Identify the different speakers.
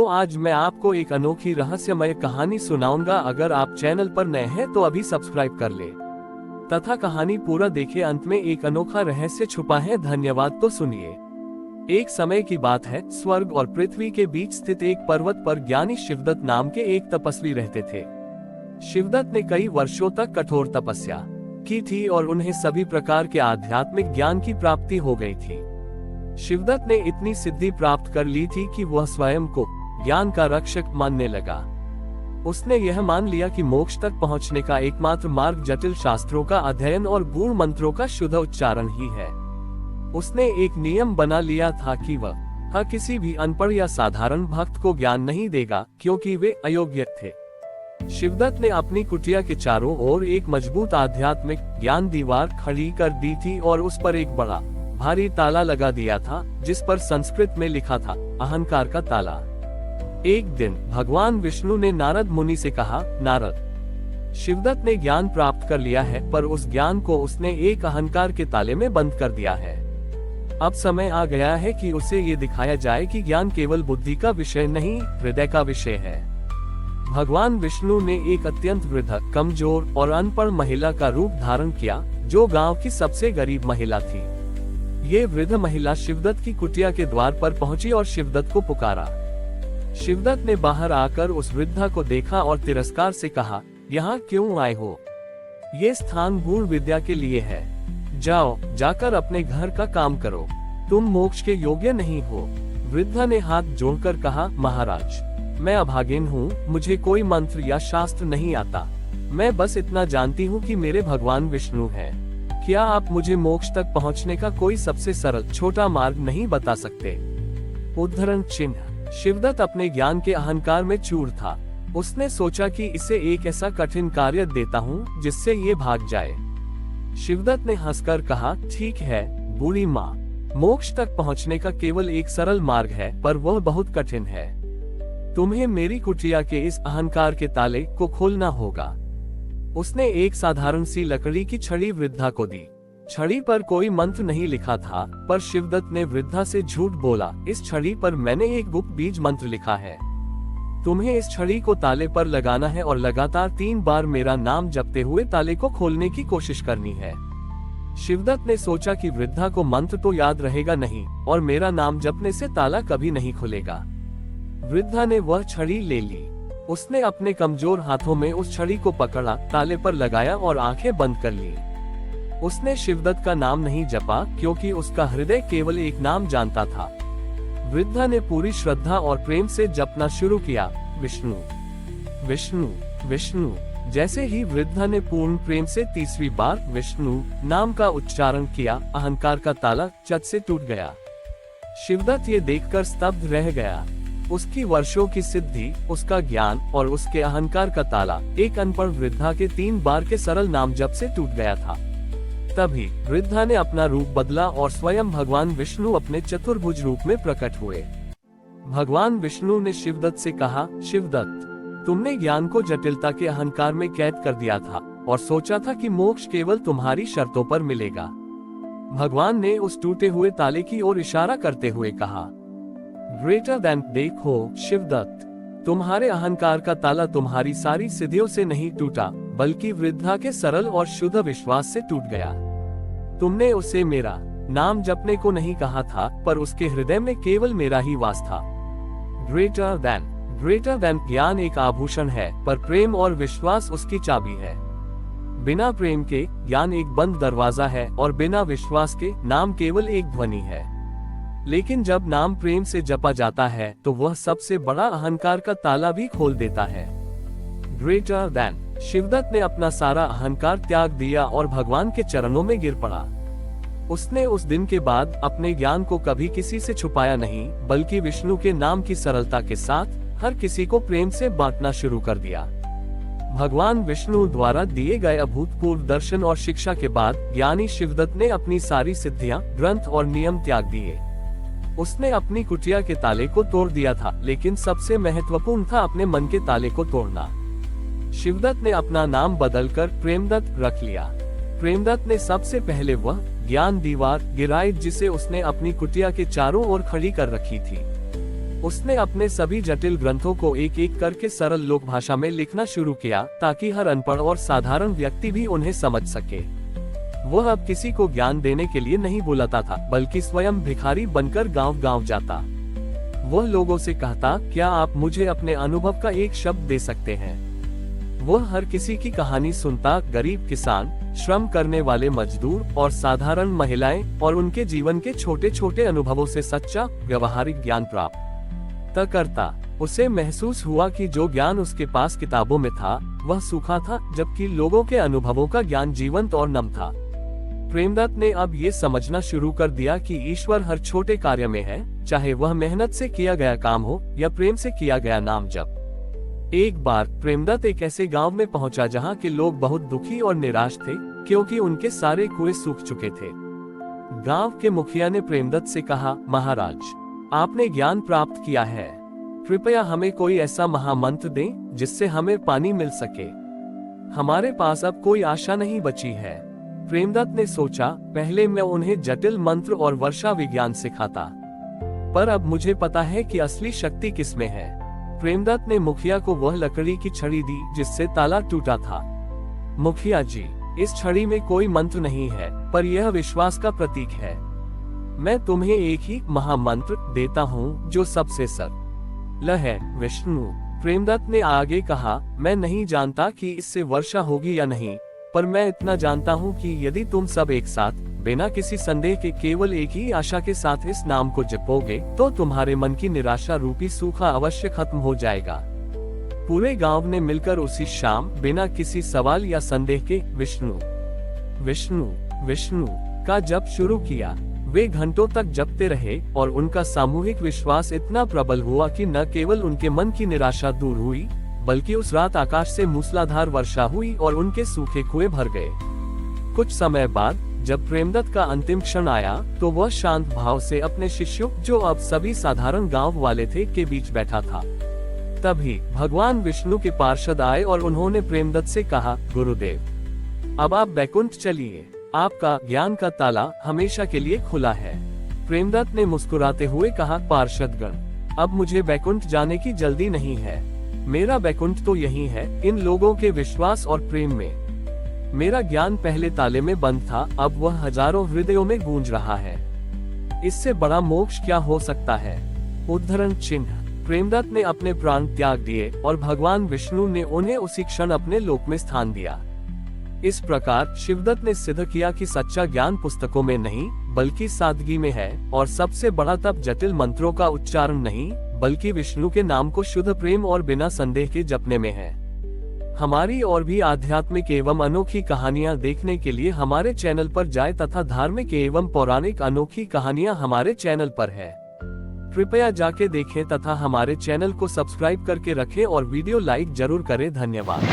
Speaker 1: तो आज मैं आपको एक अनोखी रहस्यमय कहानी सुनाऊंगा। अगर आप चैनल पर नए हैं तो अभी सब्सक्राइब कर ले तथा कहानी पूरा देखे। अंत में एक अनोखा रहस्य छुपा है। धन्यवाद। तो सुनिए। एक समय की बात है। स्वर्ग और पृथ्वी के बीच स्थित एक पर्वत पर ज्ञानी शिवदत्त नाम के एक तपस्वी रहते थे। शिवदत्त ने कई वर्षों तक कठोर तपस्या की थी और उन्हें सभी प्रकार के आध्यात्मिक ज्ञान की प्राप्ति हो गई थी। शिवदत्त ने इतनी सिद्धि प्राप्त कर ली थी कि वह स्वयं को ज्ञान का रक्षक मानने लगा। उसने यह मान लिया कि मोक्ष तक पहुंचने का एकमात्र मार्ग जटिल शास्त्रों का अध्ययन और गूढ़ मंत्रों का शुद्ध उच्चारण ही है। उसने एक नियम बना लिया था कि वह किसी भी अनपढ़ या साधारण भक्त को ज्ञान नहीं देगा, क्योंकि वे अयोग्य थे। शिवदत्त ने अपनी कुटिया के चारों ओर एक मजबूत आध्यात्मिक ज्ञान दीवार खड़ी कर दी थी और उस पर एक बड़ा भारी ताला लगा दिया था, जिस पर संस्कृत में लिखा था अहंकार का ताला। एक दिन भगवान विष्णु ने नारद मुनि से कहा, नारद, शिवदत्त ने ज्ञान प्राप्त कर लिया है, पर उस ज्ञान को उसने एक अहंकार के ताले में बंद कर दिया है। अब समय आ गया है कि उसे ये दिखाया जाए कि ज्ञान केवल बुद्धि का विषय नहीं, हृदय का विषय है। भगवान विष्णु ने एक अत्यंत वृद्ध, कमजोर और अनपढ़ महिला का रूप धारण किया, जो गांव की सबसे गरीब महिला थी। ये वृद्ध महिला शिवदत्त की कुटिया के द्वार पर पहुंची और शिवदत्त को पुकारा। शिवदत्त ने बाहर आकर उस वृद्धा को देखा और तिरस्कार से कहा, यहाँ क्यों आए हो? ये स्थान गूढ़ विद्या के लिए है। जाओ, जाकर अपने घर का काम करो। तुम मोक्ष के योग्य नहीं हो। वृद्धा ने हाथ जोड़कर कहा, महाराज, मैं अभागिन हूँ, मुझे कोई मंत्र या शास्त्र नहीं आता। मैं बस इतना जानती हूँ कि मेरे भगवान विष्णु हैं। क्या आप मुझे मोक्ष तक पहुँचने का कोई सबसे सरल छोटा मार्ग नहीं बता सकते? उद्धरण चिन्ह। शिवदत्त अपने ज्ञान के अहंकार में चूर था। उसने सोचा कि इसे एक ऐसा कठिन कार्य देता हूँ जिससे ये भाग जाए। शिवदत्त ने हंसकर कहा, ठीक है बूढ़ी माँ, मोक्ष तक पहुँचने का केवल एक सरल मार्ग है, पर वह बहुत कठिन है। तुम्हें मेरी कुटिया के इस अहंकार के ताले को खोलना होगा। उसने एक साधारण सी लकड़ी की छड़ी वृद्धा को दी। छड़ी पर कोई मंत्र नहीं लिखा था, पर शिवदत्त ने वृद्धा से झूठ बोला, इस छड़ी पर मैंने एक गुप्त बीज मंत्र लिखा है। तुम्हें इस छड़ी को ताले पर लगाना है और लगातार 3 बार मेरा नाम जपते हुए ताले को खोलने की कोशिश करनी है। शिवदत्त ने सोचा कि वृद्धा को मंत्र तो याद रहेगा नहीं और मेरा नाम जपने से ताला कभी नहीं खुलेगा। वृद्धा ने वह छड़ी ले ली। उसने अपने कमजोर हाथों में उस छड़ी को पकड़ा, ताले पर लगाया और आंखें बंद कर ली। उसने शिवदत्त का नाम नहीं जपा, क्योंकि उसका हृदय केवल एक नाम जानता था। वृद्धा ने पूरी श्रद्धा और प्रेम से जपना शुरू किया, विष्णु विष्णु विष्णु। जैसे ही वृद्धा ने पूर्ण प्रेम से 3वीं बार विष्णु नाम का उच्चारण किया, अहंकार का ताला चट से टूट गया। शिवदत्त ये देखकर स्तब्ध रह गया। उसकी वर्षों की सिद्धि, उसका ज्ञान और उसके अहंकार का ताला एक अनपढ़ वृद्धा के 3 बार के सरल नाम जप से टूट गया था। तभी वृद्धा ने अपना रूप बदला और स्वयं भगवान विष्णु अपने चतुर्भुज रूप में प्रकट हुए। भगवान विष्णु ने शिवदत्त से कहा, शिवदत्त, तुमने ज्ञान को जटिलता के अहंकार में कैद कर दिया था और सोचा था कि मोक्ष केवल तुम्हारी शर्तों पर मिलेगा। भगवान ने उस टूटे हुए ताले की ओर इशारा करते हुए कहा, ग्रेटर देन। देखो शिवदत्त, तुम्हारे अहंकार का ताला तुम्हारी सारी सिद्धियों से नहीं टूटा, बल्कि वृद्धा के सरल और शुद्ध विश्वास से टूट गया। तुमने उसे मेरा नाम जपने को नहीं कहा था, पर उसके हृदय में केवल मेरा ही वास था। ग्रेटर देन ज्ञान एक आभूषण है, पर प्रेम और विश्वास उसकी चाबी है। बिना प्रेम के ज्ञान एक बंद दरवाजा है और बिना विश्वास के नाम केवल एक ध्वनि है। लेकिन जब नाम प्रेम से जपा जाता है तो वह सबसे बड़ा अहंकार का ताला भी खोल देता है। Greater than. शिवदत्त ने अपना सारा अहंकार त्याग दिया और भगवान के चरणों में गिर पड़ा। उसने उस दिन के बाद अपने ज्ञान को कभी किसी से छुपाया नहीं, बल्कि विष्णु के नाम की सरलता के साथ हर किसी को प्रेम से बांटना शुरू कर दिया। भगवान विष्णु द्वारा दिए गए अभूतपूर्व दर्शन और शिक्षा के बाद ज्ञानी शिवदत्त ने अपनी सारी सिद्धियां, ग्रंथ और नियम त्याग दिए। उसने अपनी कुटिया के ताले को तोड़ दिया था, लेकिन सबसे महत्वपूर्ण था अपने मन के ताले को तोड़ना। शिवदत्त ने अपना नाम बदलकर प्रेमदत्त रख लिया। प्रेमदत्त ने सबसे पहले वह ज्ञान दीवार गिराई जिसे उसने अपनी कुटिया के चारों ओर खड़ी कर रखी थी। उसने अपने सभी जटिल ग्रंथों को एक एक करके सरल लोक भाषा में लिखना शुरू किया, ताकि हर अनपढ़ और साधारण व्यक्ति भी उन्हें समझ सके। वह अब किसी को ज्ञान देने के लिए नहीं बुलाता था, बल्कि स्वयं भिखारी बनकर गांव-गांव जाता। वह लोगों से कहता, क्या आप मुझे अपने अनुभव का एक शब्द दे सकते हैं? वह हर किसी की कहानी सुनता, गरीब किसान, श्रम करने वाले मजदूर और साधारण महिलाएं, और उनके जीवन के छोटे छोटे अनुभवों से सच्चा व्यवहारिक ज्ञान प्राप्त करता। उसे महसूस हुआ कि जो ज्ञान उसके पास किताबों में था वह सूखा था, जबकि लोगों के अनुभवों का ज्ञान जीवंत और नम था। प्रेमदत्त ने अब ये समझना शुरू कर दिया कि ईश्वर हर छोटे कार्य में है, चाहे वह मेहनत से किया गया काम हो या प्रेम से किया गया नाम जप। एक बार प्रेमदत्त एक ऐसे गांव में पहुंचा जहां के लोग बहुत दुखी और निराश थे, क्योंकि उनके सारे कुएं सूख चुके थे। गांव के मुखिया ने प्रेमदत्त से कहा, महाराज, आपने ज्ञान प्राप्त किया है, कृपया हमें कोई ऐसा महामंत्र दें जिससे हमें पानी मिल सके। हमारे पास अब कोई आशा नहीं बची है। प्रेमदत्त ने सोचा, पहले मैं उन्हें जटिल मंत्र और वर्षा विज्ञान सिखाता, पर अब मुझे पता है कि असली शक्ति किसमें है। प्रेमदत्त ने मुखिया को वह लकड़ी की छड़ी दी जिससे ताला टूटा था। मुखिया जी, इस छड़ी में कोई मंत्र नहीं है, पर यह विश्वास का प्रतीक है। मैं तुम्हें एक ही महामंत्र देता हूँ जो सबसे सरल है, विष्णु। प्रेमदत्त ने आगे कहा, मैं नहीं जानता कि इससे वर्षा होगी या नहीं, पर मैं इतना जानता हूँ कि यदि तुम सब एक साथ बिना किसी संदेह के केवल एक ही आशा के साथ इस नाम को जपोगे तो तुम्हारे मन की निराशा रूपी सूखा अवश्य खत्म हो जाएगा। पूरे गांव ने मिलकर उसी शाम बिना किसी सवाल या संदेह के विष्णु विष्णु विष्णु का जप शुरू किया। वे घंटों तक जपते रहे और उनका सामूहिक विश्वास इतना प्रबल हुआ कि न केवल उनके मन की निराशा दूर हुई, बल्कि उस रात आकाश से मूसलाधार वर्षा हुई और उनके सूखे कुएं भर गए। कुछ समय बाद जब प्रेमदत्त का अंतिम क्षण आया तो वह शांत भाव से अपने शिष्यों, जो अब सभी साधारण गांव वाले थे, के बीच बैठा था। तभी भगवान विष्णु के पार्षद आए और उन्होंने प्रेमदत्त से कहा, गुरुदेव, अब आप बैकुंठ चलिए, आपका ज्ञान का ताला हमेशा के लिए खुला है। प्रेमदत्त ने मुस्कुराते हुए कहा, पार्षदगण, अब मुझे बैकुंठ जाने की जल्दी नहीं है। मेरा बैकुंठ तो यही है, इन लोगों के विश्वास और प्रेम में। मेरा ज्ञान पहले ताले में बंद था, अब वह हजारों हृदयों में गूंज रहा है। इससे बड़ा मोक्ष क्या हो सकता है? उद्धरण चिन्ह। प्रेमदत्त ने अपने प्राण त्याग दिए और भगवान विष्णु ने उन्हें उसी क्षण अपने लोक में स्थान दिया। इस प्रकार शिवदत्त ने सिद्ध किया कि सच्चा ज्ञान पुस्तकों में नहीं बल्कि सादगी में है, और सबसे बड़ा तप जटिल मंत्रों का उच्चारण नहीं बल्कि विष्णु के नाम को शुद्ध प्रेम और बिना संदेह के जपने में है। हमारी और भी आध्यात्मिक एवं अनोखी कहानियां देखने के लिए हमारे चैनल पर जाएं तथा धार्मिक एवं पौराणिक अनोखी कहानियां हमारे चैनल पर है। कृपया जाके देखें तथा हमारे चैनल को सब्सक्राइब करके रखें और वीडियो लाइक जरूर करें। धन्यवाद।